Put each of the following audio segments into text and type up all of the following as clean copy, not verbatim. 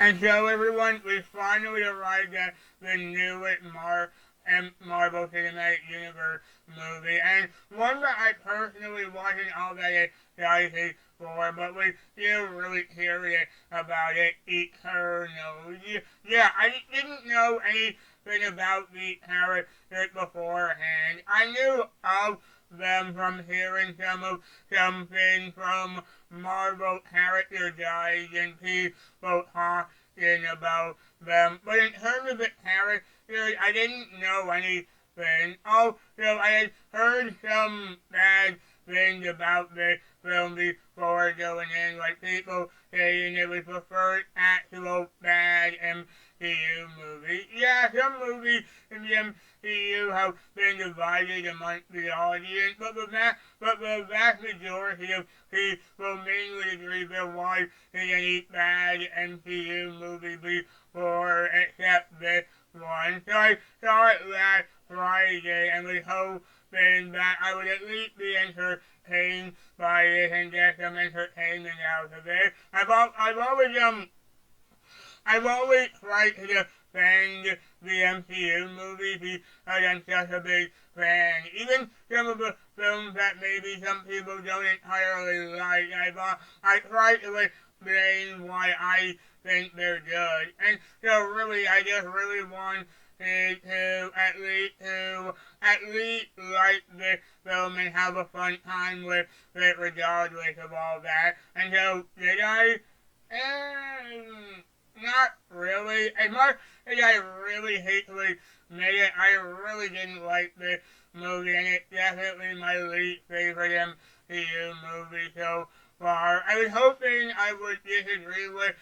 And so everyone, we finally arrived at the newest Marvel Cinematic Universe movie, and one that I personally wasn't all that excited for, but was still really curious about it, Eternals. Yeah, I didn't know anything about the characters beforehand. I knew of them from hearing something from Marvel character guides and people talking about them, but in terms of the characters, I didn't know anything. Oh, so I had heard some bad things about this film before going in, like people saying it was the first actual bad MCU movie. Yeah, some movies in the MCU have been divided amongst the audience, but the vast majority of people mainly agree there was any bad MCU movie before, except this one. So I saw it last Friday and was hoping that I would at least be entertained by it and get some entertainment out of it. I've always tried to defend the MCU movies because I'm such a big fan. Even some of the films that maybe some people don't entirely like, I try to explain why I think they're good. And so really, I just really want to at least like this film and have a fun time with it regardless of all that. And so did I? Not really. As much as I really hatefully made it, I really didn't like this movie, and it's definitely my least favorite MCU movie so far. I was hoping I would disagree with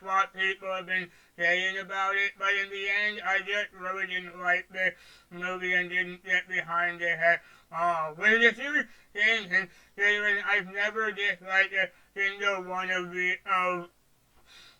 what people have been saying about it, but in the end, I just really didn't like this movie and didn't get behind it at all. Which is a huge thing, considering I've never disliked a single one of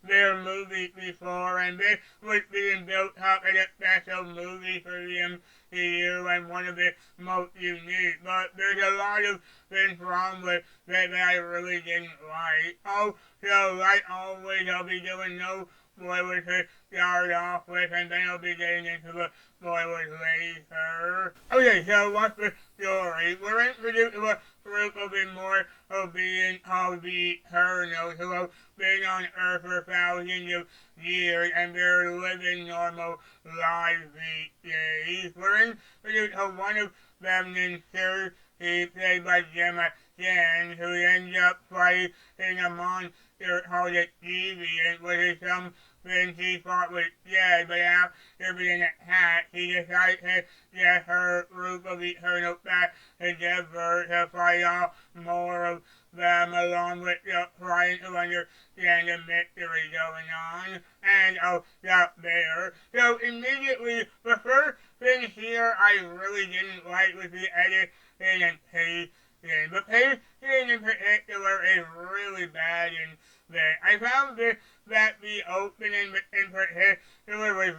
their movie before, and this was being built up as a special movie for the MCU and one of its most unique. But there's a lot of things wrong with that I really didn't like. Oh, so like always, I'll be doing no spoilers to start off with, and then I'll be getting into the spoilers later. Okay, so what's the story? We're introduced to a group of immortal beings called the Eternals who have been on Earth for thousands of years and they're living normal lives these days. We're introduced to one of them named Cersei, played by Gemma Chan, who ends up fighting a monster called a Deviant, which is something she thought was dead, but after being attacked, she decided to get her group of Eternals back together to fight off more of them along with trying to understand the mystery going on. And I'll stop there. So immediately, the first thing here I really didn't like was the editing and pacing. The pacing in particular is really bad in there. I found that the opening in particular was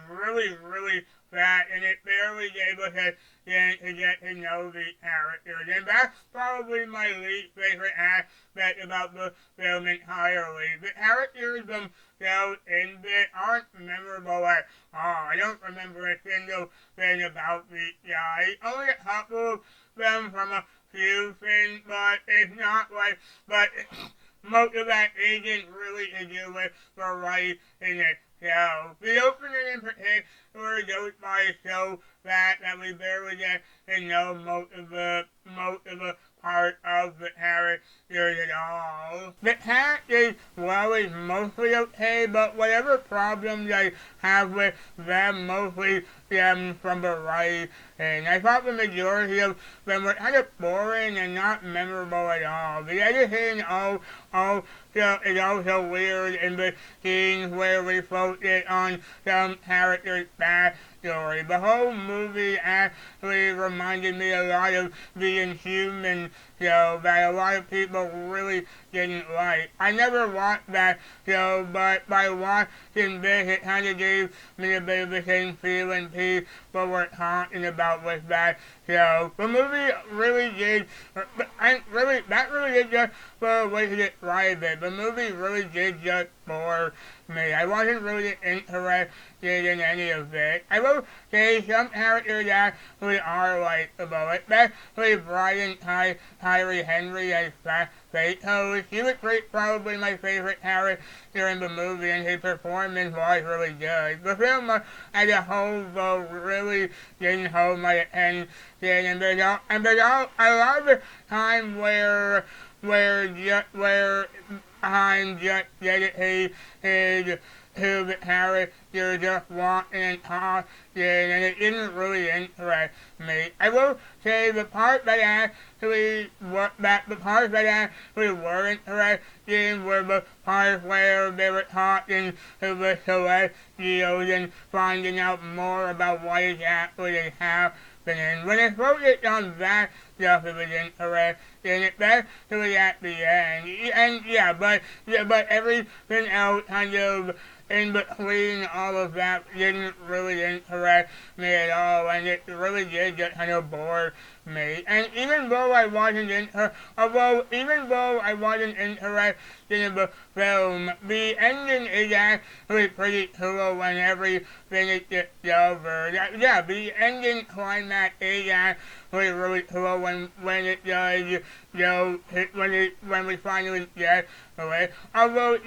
really bad, and it barely gave us a chance to get to know the characters. And that's probably my least favorite aspect about the film entirely. The characters themselves in it aren't memorable at all. I don't remember a single thing about these guys. Only a couple of them from a few things, but it's not like, but most of that isn't really to do with the writing itself. The opening in particular goes by so fast that we barely get to know most of the part of the characters at all. The cast is well is mostly okay, but whatever problems I have with them mostly stems from the writing. I thought the majority of them were kind of boring and not memorable at all. The editing is also weird in the scenes where we focus on some characters' backstory. The whole movie actually reminded me a lot of The Inhumans show that a lot of people really didn't like. I never watched that show, but by watching this, it kind of gave me a bit of the same feeling people were talking about with that show. The movie really did, and really, that really did just for a way to describe it. The movie really did just bore me. I wasn't really interested in any of it. I will say some characters actually are likable, especially Brian Tyree Henry as Fatos. He was probably my favorite character in the movie, and his performance was really good. The film as a whole, though, really didn't hold my attention, and there's a lot of time where I'm just dedicated to the character just walking and talking, and it didn't really interest me. I will say the parts that actually were interested in were the parts where they were talking to the Celestials and finding out more about what is actually happening. When it focused on that stuff, it was interesting, especially at the end. And but everything else kind of in between all of that didn't really interest me at all, and it really did just kind of bore me. And even though I wasn't interested in the film, the ending is actually pretty cool when everything is discovered. Yeah, the ending climax is actually really cool when it does, when we finally get away. Although,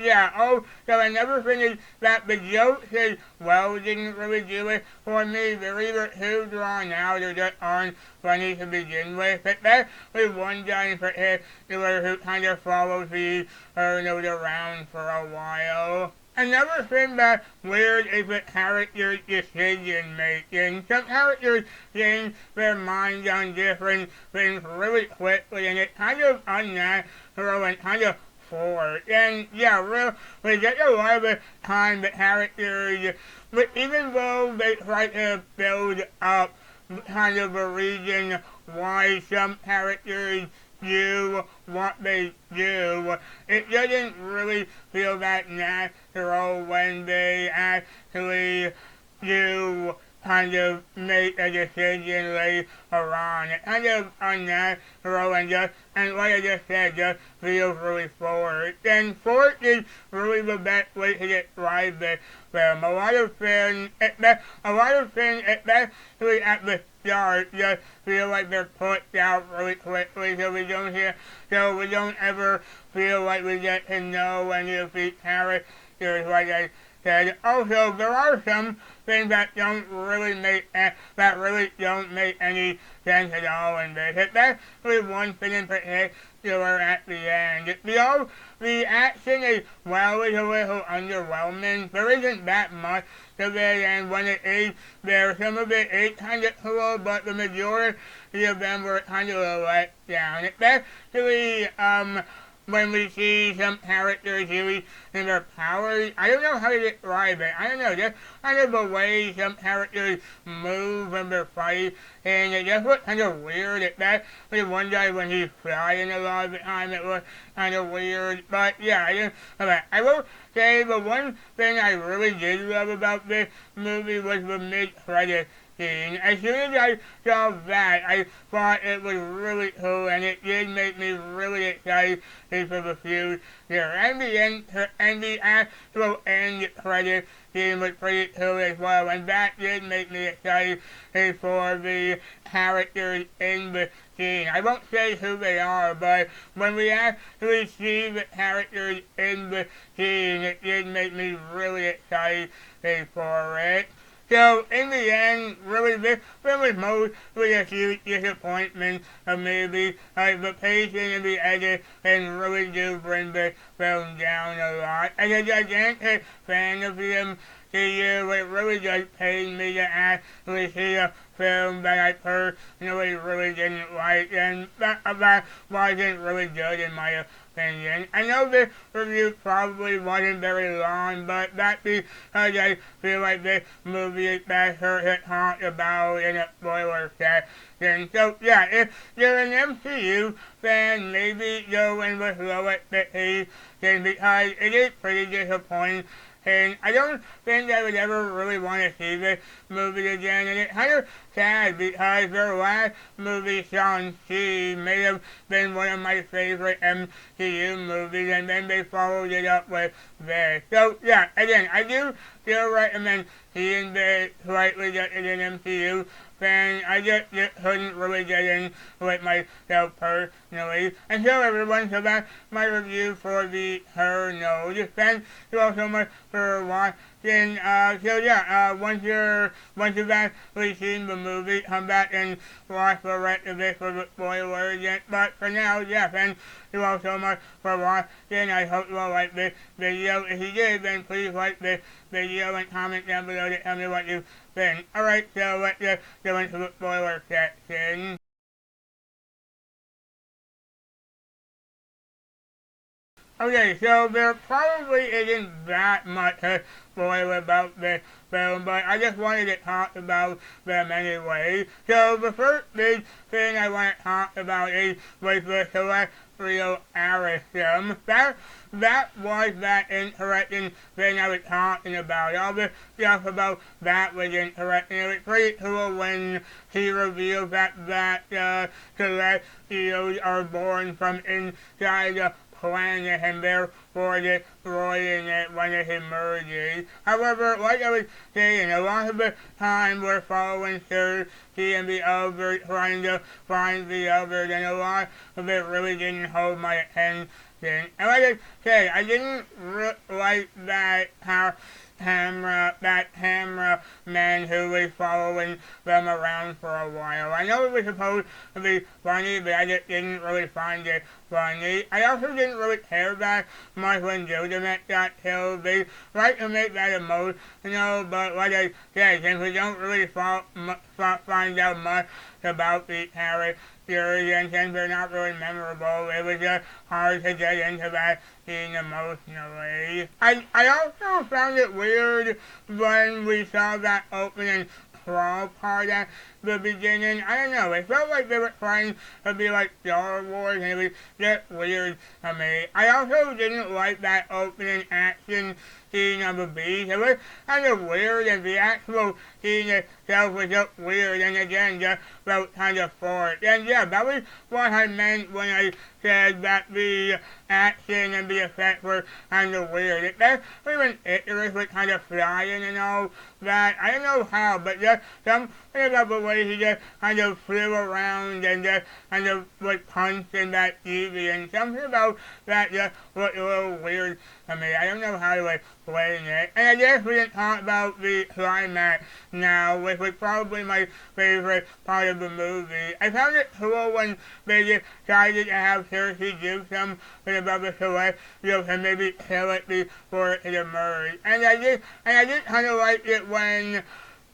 so I never finished that the jokes as well didn't really do it for me. They're either too drawn out or just aren't funny to begin with. Especially one guy in particular who kind of follows the Arnold around for a while. Another thing that's weird is the character's decision making. Some characters change their minds on different things really quickly, and it's kind of unnatural and kind of forced. And we get a lot of the time the characters, but even though they try to build up kind of a reason why some characters do what they do, it doesn't really feel that natural when they actually do kind of make a decision later on. It's kind of unnatural and like I just said, just feels really forced. And forced is really the best way to describe this film. A lot of things, especially at the start, just feel like they're put out really quickly, so we don't ever feel like we get to know any of these characters, like I said. Also, there are some things that really don't make any sense at all in this. Especially one thing in particular at the end. The action is a little underwhelming. There isn't that much of it, and when it is there, some of it is kind of cool, but the majority of them were kind of a letdown. Especially, when we see some characters using their powers. I don't know how to describe it. I don't know, just kind of the way some characters move when they're fighting, and it just looks kind of weird. Especially one guy when he's flying a lot of the time, it looks kind of weird. But I will say the one thing I really did love about this movie was the mid-credits. As soon as I saw that, I thought it was really cool, and it did make me really excited for the future. And the actual end credit scene was pretty cool as well, and that did make me excited for the characters in the scene. I won't say who they are, but when we actually see the characters in the scene, it did make me really excited for it. So, in the end, really, this film was mostly a huge disappointment of maybe the pacing and the edit, and really do bring the film down a lot. As a gigantic fan of them to you, it really does pain me to actually see a film that I personally really didn't like, and that wasn't really good in my opinion. I know this review probably wasn't very long, but that's because I feel like this movie is better to talk about in a spoiler section. So yeah, if you're an MCU fan, maybe go in with low expectations because it is pretty disappointing. And I don't think I would ever really want to see this movie again. And it's kind of sad because their last movie, Shang-Chi, may have been one of my favorite MCU movies, and then they followed it up with this. So yeah, again, I do still recommend seeing this slightly just as an MCU fan. I just couldn't really get in with myself personally. And so everyone, so that's my review for the Eternals. Thank you all so much for watching. Once you've actually seen the movie, come back and watch the rest of it for the spoilers. But for now, thank you all so much for watching. I hope you all like this video. If you did, then please like this video and comment down below to tell me what you think. Alright, so let's just go into the spoiler section. Okay, so there probably isn't that much to spoil about this film, but I just wanted to talk about them anyway. So the first big thing I want to talk about was the Celestial Arishem. That was that interesting thing I was talking about. All the stuff about that was interesting. It was pretty cool when he revealed that Celestials are born from inside the planet and therefore destroying it when it emerges. However, like I was saying, a lot of the time we're following Cersei and the others, trying to find the others, and a lot of it really didn't hold my attention. And like I said, I didn't like that cameraman who was following them around for a while. I know it was supposed to be funny, but I just didn't really find it funny. I also didn't really care that much when Gilgamesh got killed. They like to make that emotional, but like I said, since we don't really find out much about the characters, and since they're not really memorable, it was just hard to get into that scene emotionally. I also found it weird when we saw that opening crawl part at the beginning. I don't know, it felt like they were trying to be like Star Wars, and it was just weird to me. I also didn't like that opening action scene of the beast. It was kind of weird, and the actual scene itself was just weird, and again, just felt kind of forced. And yeah, that was what I meant when I said that the action and the effects were kind of weird. Especially when Icarus was kind of flying and all that. I don't know how, but just something about the way he just kind of flew around and just kind of like punched in that TV, and something about that just looked a little weird to me. I don't know how to explain it. And I guess we didn't talk about the climax now, which was probably my favorite part of the movie. I found it cool when they decided to have Cersei do something about the Celestials and maybe kill it before it emerged. And I did kind of like it when.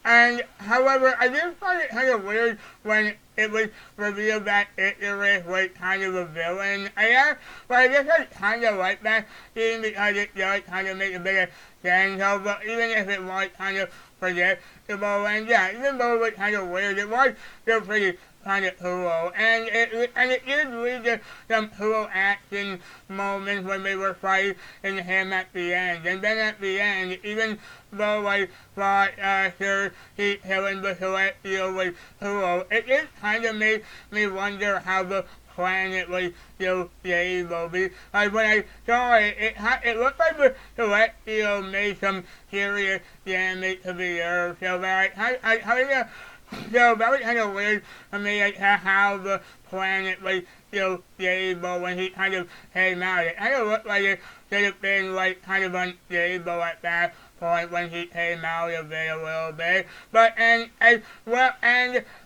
And, however, I did find it kind of weird when it was revealed that Icarus was kind of a villain. I guess I kind of like that scene because it does kind of make a bit of sense, but even if it was kind of predictable, and yeah, even though it was kind of weird, it was still pretty kind of cool, and it did lead to some cool action moments when they were fighting him at the end. And then at the end, even though I thought Cersei killing the Celestial was cool, it just kind of made me wonder how the planet was still stable. Like when I saw it, it looked like the Celestial made some serious damage to the Earth. So that was kind of weird to me, like how the planet was still stable when he kind of came out. It kind of looked like it should have been like kind of unstable at that point when he came out of it a little bit. But and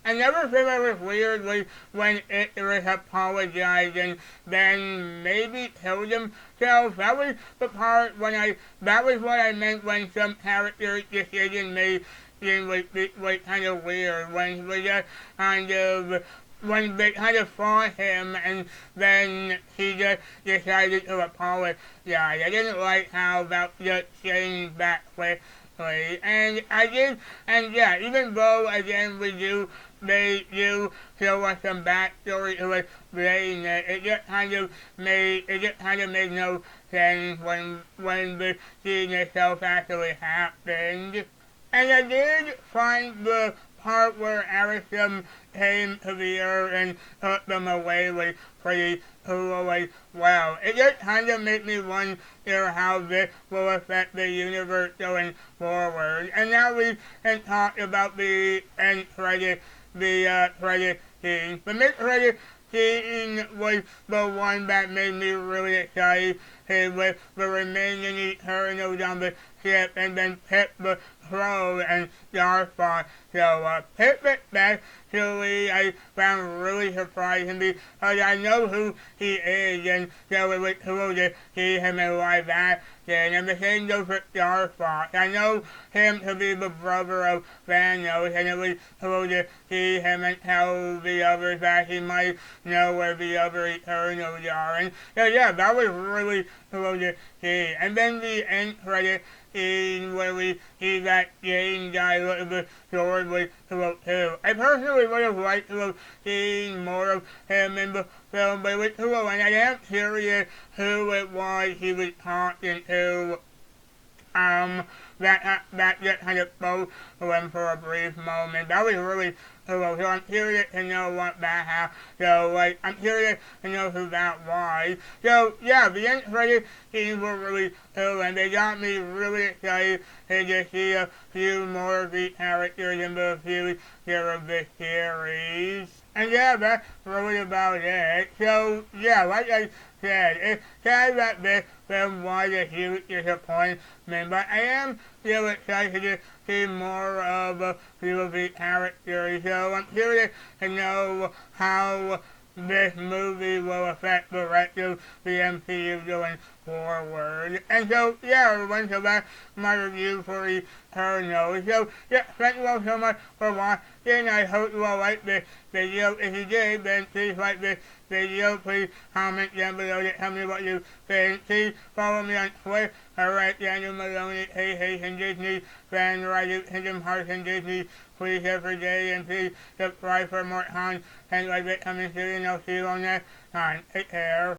another thing that was weird was when Icarus apologized and then maybe killed himself. That was the part that was what I meant when some character's decision made was kind of weird when he was just kind of when they kind of fought him, and then he just decided to apologize. I didn't like how that just changed back quickly, and I did, and yeah, even though again they do show us some backstory to explain it. It just kind of made no sense when the scene itself actually happened. And I did find the part where Arishem came to the earth and took them away pretty cool as well. It just kind of made me wonder how this will affect the universe going forward. And now we can talk about the end credit, credit scene. The mid-credit scene was the one that made me really excited with the remaining Eternals on the ship, and then Pip the Crow and Starfire show up. Pip especially I found really surprising because I know who he is, and so it was cool to see him in live action. And the same goes for Starfire. I know him to be the brother of Thanos, and it was cool to see him and tell the others that he might know where the other Eternals are. And so yeah, that was really cool to see. And then the end credit scene where we see that Jane guy with the sword was cool too. I personally would have liked to have seen more of him in the film, but it was cool, and I am curious who it was he was talking to. That just kind of spoke to him for a brief moment. That was really cool. So I'm curious to know what that happened. So, I'm curious to know who that was. So, yeah, the end credit scenes were really cool, and they got me really excited to see a few more of the characters in the future of the series. And yeah, that's really about it. So, yeah, like I said, it's sad that this film was a huge disappointment, but I am still excited to see more of a few of the characters. So I'm curious to know how this movie will affect the rest of the MCU going forward. And so, yeah, everyone, so that's my review for Eternals. So, yeah, thank you all so much for watching. I hope you all liked this video. If you did, then please like this video. Please comment down below to tell me what you think. Please follow me on Twitter. Alright, Daniel Maloney, Hey and Disney, Fan Rider, Kingdom Hearts and Disney. Please every day, and please subscribe for more content like this coming soon, and I'll see you on next time. Take care.